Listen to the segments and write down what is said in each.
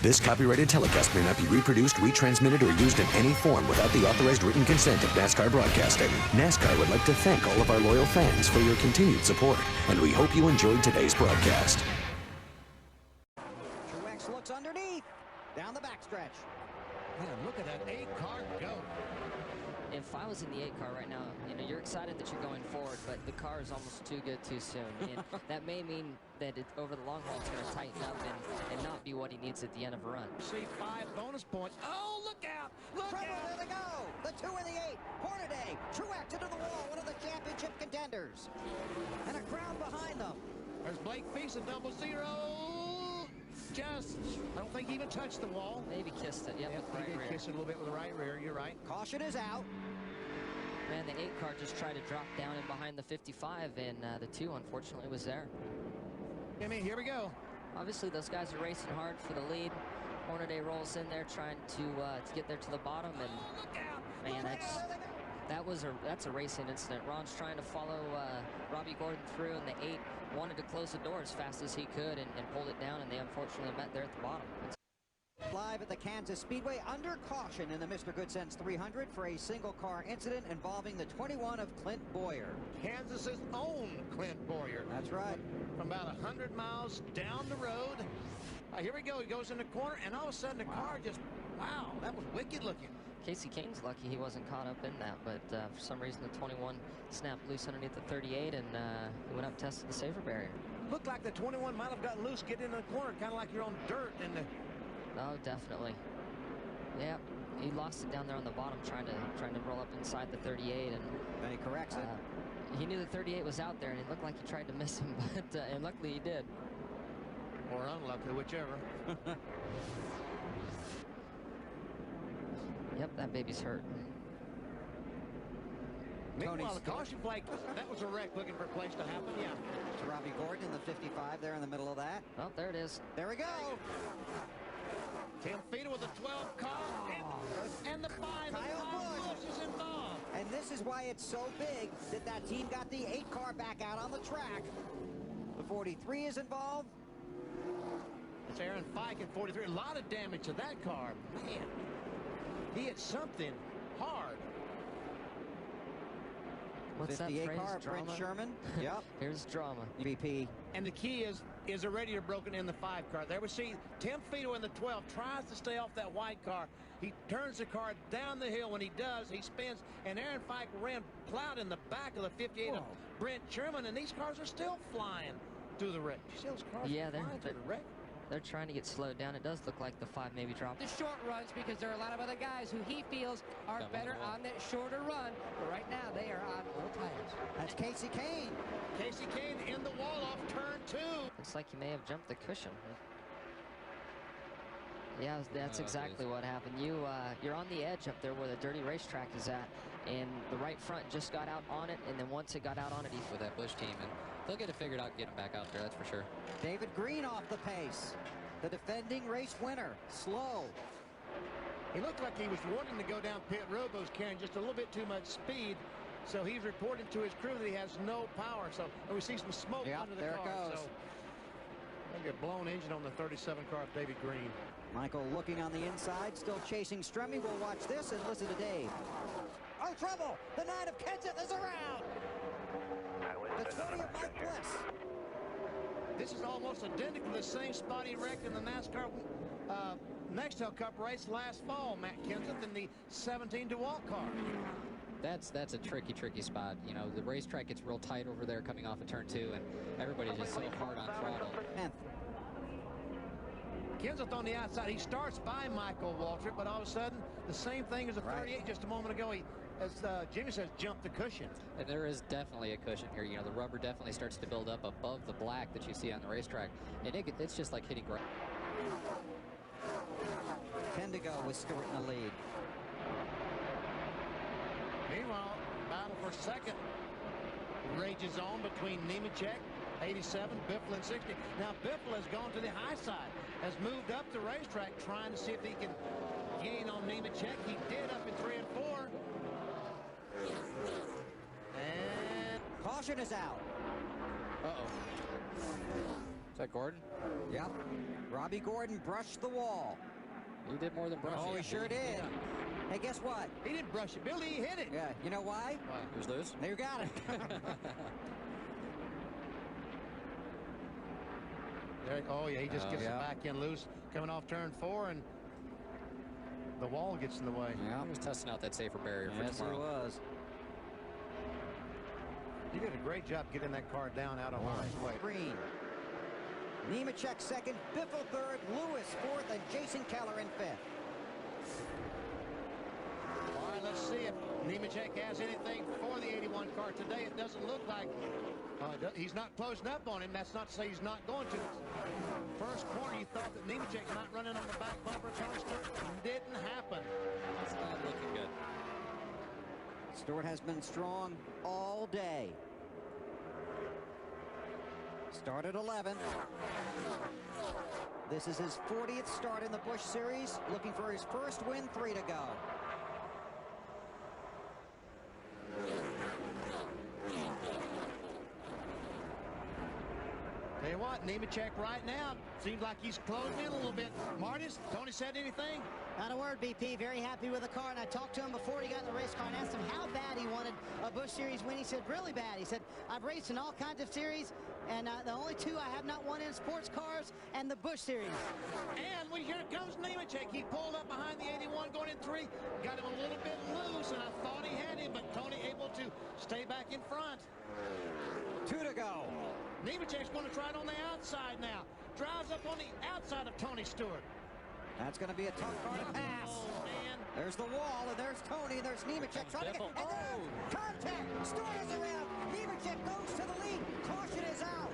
This copyrighted telecast may not be reproduced, retransmitted, or used in any form without the authorized written consent of NASCAR Broadcasting. NASCAR would like to thank all of our loyal fans for your continued support, and we hope you enjoyed today's broadcast. Truex looks underneath, down the backstretch. Man, look at that 8-car go. If I was in the 8 car right now, you're excited that you're going forward, but the car is almost too good too soon. And that may mean that over the long haul it's going to tighten up and not be what he needs at the end of a run. See 5 bonus points. Oh, look out! Look Trouble, out! there they go! The 2 and the 8. Hornaday, Truex into the wall, one of the championship contenders. And a crowd behind them. There's Blake Feast at 0-0. I don't think he even touched the wall. Maybe kissed it. Yep, He right did rear. kiss it a little bit with the right rear. You're right. Caution is out. Man, the 8 car just tried to drop down in behind the 55, and the 2 unfortunately was there. Here we go. Obviously, those guys are racing hard for the lead. Hornaday rolls in there trying to get there to the bottom, and man, that's a racing incident. Ron's trying to follow Robbie Gordon through, and the 8 wanted to close the door as fast as he could and pulled it down, and they unfortunately met there at the bottom. Live at the Kansas Speedway under caution in the Mr. Goodcents 300 for a single car incident involving the 21 of Clint Boyer. Kansas's own Clint Boyer. That's right. From about 100 miles down the road. Here we go. He goes in the corner, and all of a sudden the car just, wow, that was wicked looking. Casey Kane's lucky he wasn't caught up in that, but for some reason the 21 snapped loose underneath the 38 and he went up tested the safer barrier. Looked like the 21 might have gotten loose, get in the corner, kind of like you're on dirt in the... Oh, definitely. Yeah, he lost it down there on the bottom trying to roll up inside the 38, and Then he corrects it. he knew the 38 was out there, and it looked like he tried to miss him, but and luckily he did. Or unlucky, whichever. Yep, that baby's hurt. Meanwhile, the caution flag, that was a wreck looking for a place to happen, yeah. It's Robbie Gordon in the 55 there in the middle of that. Oh, there it is. There we go. Tim Feeder with a 12 car, and the 5 Busch is involved. And this is why it's so big that team got the 8 car back out on the track. The 43 is involved. It's Aaron Fike at 43. A lot of damage to that car. Man, he hit something hard. What's that 58 phrase? car, Drama? Brent Sherman. Yep. Here's drama. VP. And the key is a radiator broken in the 5 car. There we see Tim Feeder in the 12 tries to stay off that white car. He turns the car down the hill. When he does, he spins, and Aaron Fike ran plowed in the back of the 58 of Brent Sherman, and these cars are still flying through the wreck. You see those cars flying through the wreck? They're trying to get slowed down. It does look like the 5 maybe dropped. The short runs, because there are a lot of other guys who he feels are better on that shorter run. But right now, they are on low tires. That's Casey Kane. Casey Kane in the wall off turn 2. Looks like he may have jumped the cushion. Yeah, that's exactly what happened. You're on the edge up there where the dirty racetrack is at, and the right front just got out on it, and then once it got out on it, he with that Busch team, and they'll get it figured out, get him back out there, that's for sure. David Green off the pace. The defending race winner. Slow. He looked like he was wanting to go down pit road, but was carrying just a little bit too much speed. So he's reporting to his crew that he has no power. So we see some smoke under the car. There it goes. So maybe a blown engine on the 37 car of David Green. Michael looking on the inside, still chasing Stremme. We'll watch this and listen to Dave. Oh, trouble! The 9 of Kenseth is around! The 20 of Mike Bliss. This is almost identical to the same spot he wrecked in the NASCAR Nextel Cup race last fall, Matt Kenseth, in the 17 DeWalt car. That's a tricky spot. You know, the racetrack gets real tight over there coming off of turn 2, and everybody's just so hard on throttle. Kenseth on the outside. He starts by Michael Waltrip, but all of a sudden, the same thing as a 38 just a moment ago. He, as Jimmy says, jumped the cushion. And there is definitely a cushion here. You know, the rubber definitely starts to build up above the black that you see on the racetrack, and it's just like hitting ground. 10 to go with Stewart in the lead. Meanwhile, battle for second rages on between Nemechek, 87, Biffle in 60. Now Biffle has gone to the high side, has moved up the racetrack trying to see if he can gain on Nemechek. He did up in 3 and 4. And caution is out. Is that Gordon? Yep. Robbie Gordon brushed the wall. He did more than brush. Oh, he sure did. Yeah. Hey, guess what? He didn't brush it, Billy. He hit it. Yeah, you know why? Why? He was loose. You got it. Oh, yeah, he just gets yeah. it back in loose, coming off turn 4, and the wall gets in the way. Yeah. He was testing out that safer barrier for Yes, he tomorrow. was. He did a great job getting that car down out of harm's way. Green. Nemechek second, Biffle third, Lewis fourth, and Jason Keller in fifth. All right, let's see if Nemechek has anything for the 81 car today. It doesn't look like he's not closing up on him. That's not to say he's not going to. First corner, you thought that Nemechek's not running on the back bumper. Didn't happen. It's not looking good. Stewart has been strong all day. Started 11th. This is his 40th start in the Busch Series. Looking for his first win, 3 to go. Tell you what, Nemechek right now seems like he's closing in a little bit. Martis, Tony said anything? Not a word, BP. Very happy with the car, and I talked to him before he got in the race car and asked him how bad he wanted a Busch Series win. He said, really bad. He said, I've raced in all kinds of series, and the only two I have not won in sports cars and the Busch Series. And here comes Nemechek. He pulled up behind the 81 going in 3. Got him a little bit loose, and I thought he had him, but Tony able to stay back in front. 2 to go. Nemechek's going to try it on the outside now. Drives up on the outside of Tony Stewart. That's going to be a tough car to pass. Oh, man. There's the wall, and there's Tony, and there's Nemechek trying to get... And there's contact! Stewart is around. Nemechek goes to the lead. Caution is out.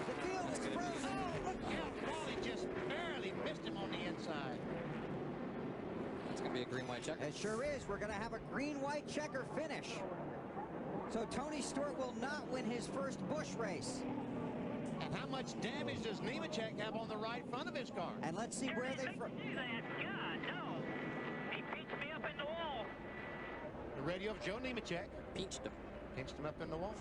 The field is frozen. Oh, look out. Wally just barely missed him on the inside. It's going to be a green-white checker. It sure is. We're going to have a green-white checker finish. So Tony Stewart will not win his first Busch race. And how much damage does Nemechek have on the right front of his car? And let's see where they... God, no. He pinched me up in the wall. The radio of Joe Nemechek Pinched him. pinched him up in the wall.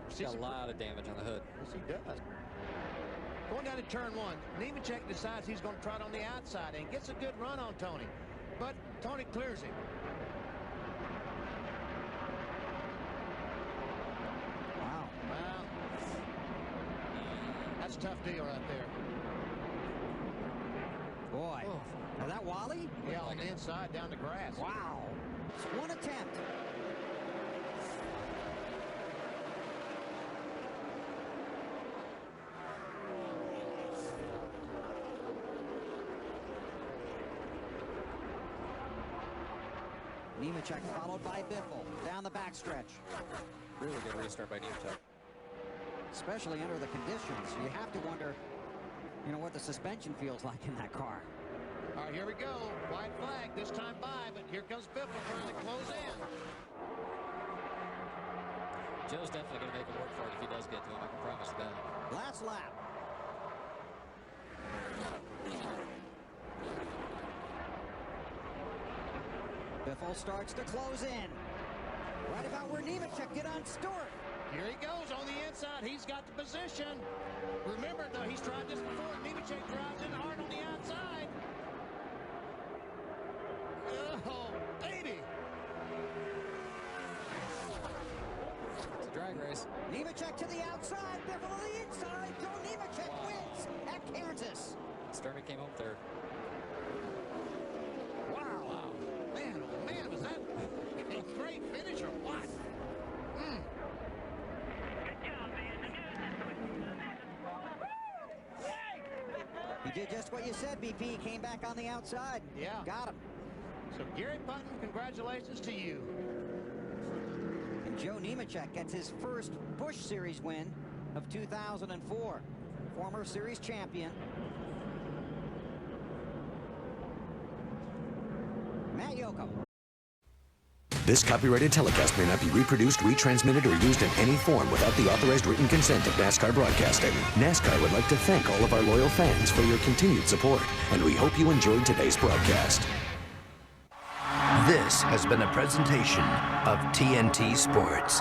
He's got a lot of damage on the hood. Yes, he does. Going down to turn 1, Nemechek decides he's going to try it on the outside and gets a good run on Tony. But Tony clears him. Wow. Well, that's a tough deal right there. Boy. Is that Wally? Yeah, on the inside down the grass. Wow. It's one attempt. Nemechek followed by Biffle down the backstretch. Really good restart by Nemechek. Especially under the conditions. You have to wonder, you know, what the suspension feels like in that car. All right, here we go. White flag, this time by, but here comes Biffle trying to close in. Joe's definitely going to make it work for it if he does get to him. I can promise you that. Last lap. Biffle starts to close in. Right about where Nemechek get on Stewart. Here he goes on the inside. He's got the position. Remember, though, he's tried this before. Nemechek drives in hard on the outside. Oh, baby. It's a drag race. Nemechek to the outside. Biffle on the inside. Joe Nemechek wins at Kansas. Sturmy came home third. Wow. Man, oh, man, was that a great finish or what? Good job, man. He did just what you said, BP. He came back on the outside. Yeah. Got him. So, Gary Putnam, congratulations to you. And Joe Nemechek gets his first Busch Series win of 2004. Former series champion. Matt Yocum. This copyrighted telecast may not be reproduced, retransmitted, or used in any form without the authorized written consent of NASCAR Broadcasting. NASCAR would like to thank all of our loyal fans for your continued support, and we hope you enjoyed today's broadcast. This has been a presentation of TNT Sports.